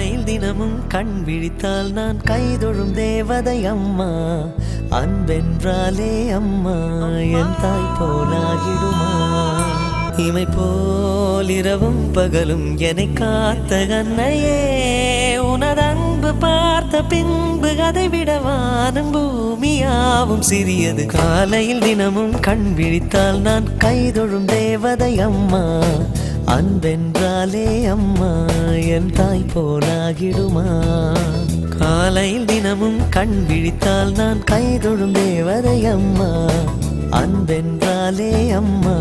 காலையில் தினமும் கண் விழித்தால் நான் கைதொழும் தேவதை அம்மா. அன்பென்றாலே அம்மா என் தாய் போலாகிடுமா. இமை போல் இரவும் பகலும் என்னை காத்த கண்ணையே, உனது அன்பு பார்த்த பின்பு அதை விட வானம் பூமியாவும் சிறியது. காலையில் தினமும் கண் விழித்தால் நான் கைதொழும் தேவதை அம்மா. அன்பென்றாலே அம்மா என் தாய் போலாகிடுமா. காலையில் தினமும் கண் விழித்தால் நான் கைதொழும் தேவதை அம்மா. அன்பென்றாலே அம்மா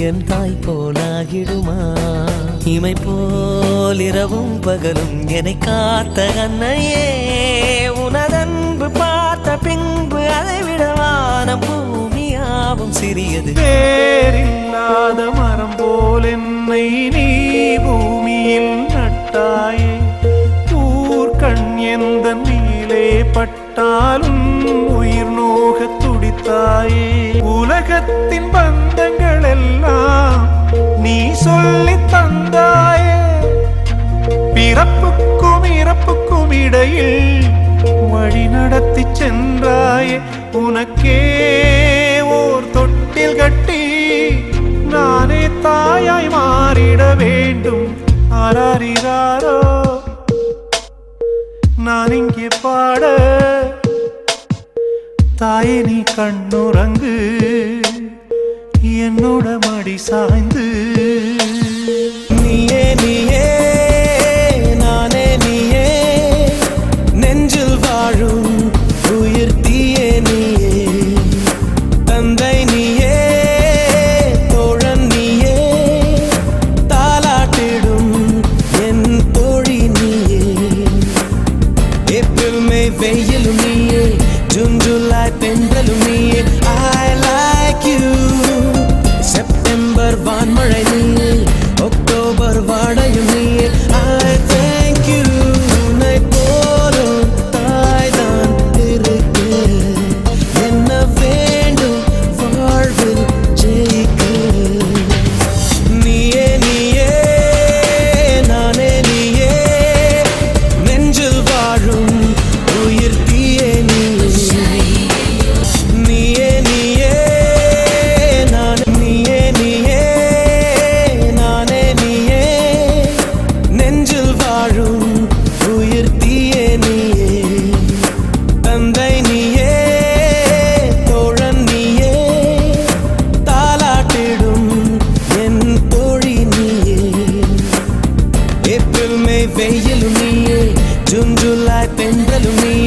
என் தாய் போலாகிடுமா. இமை போல் இரவும் பகலும் என்னை காத்த கண்ணையே, உனதன்பு பார்த்த பின்பு அதை விட வானம் பூமியாவும் சிறியது. வேறில்லாத மரம் போல் என்னை நீ பூமியில் நட்டாயே, ஊர்கண் எந்த நீலே பட்டாலும் உயிர் நோக துடித்தாயே. உலகத்தின் பந்தங்கள் எல்லாம் நீ சொல்லி தந்தாயே, பிறப்புக்கும் இறப்புக்கும் இடையில் வழி நடத்தி சென்றாயே. உனக்கே ஓர் தொட்டில் கட்டி நானே தாயாய் மாறிட வேண்டும். ஆராரிராரோ நான் இங்கே பாட, தாயே நீ கண்ணுறங்கு என்னோட மடி சாய்ந்து. நீயே நீயே நானே நீயே, நெஞ்சில் வாழும் உயிர் தீயே நீயே. தந்தை நீயே தோழன் நீயே, தாலாட்டிடும் என் தோழி நீயே. ஏப்ரல் மே வெயிலும் நீயே, ஜூன் ஜூலை தென்றலும் நீயே. I like you. செப்டம்பர் வான்மழை நீயே, அக்டோபர் வாடையும் நீயே. I thank you. உன்னை போலும் தாய்தான் இருக்கு, என்ன வேண்டும் வாழ்வில் ஜெயிக்க. நீயே நீயே நானே நீயே, நெஞ்சில் வாழும் உயிர் தீயே நீயே. நீயே நீயே நான் நீயே நீயே நானே நீயே, நெஞ்சில் வாழும் உயிர் தீயே நீயே. தந்தை நீயே தோழன் நீயே, தாலாட்டிடும் என் தோழி நீயே. ஏப்ரல் மே வெயிலும் நீயே, ஜூன் ஜூலை தென்றலும் நீயே.